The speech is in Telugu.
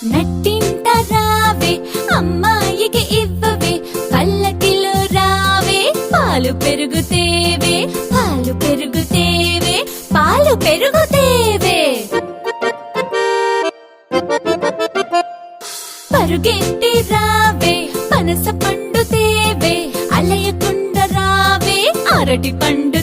నట్టింట రావే అమ్మాయికి ఇవ్వవే పల్లకిలో రావే పాలు పెరుగుతేవే పాలు పెరుగుతేవే పాలు పెరుగుతేవే పరుగెత్తి రావే పనస పండు తేవే అలయకుండా రావే అరటి పండు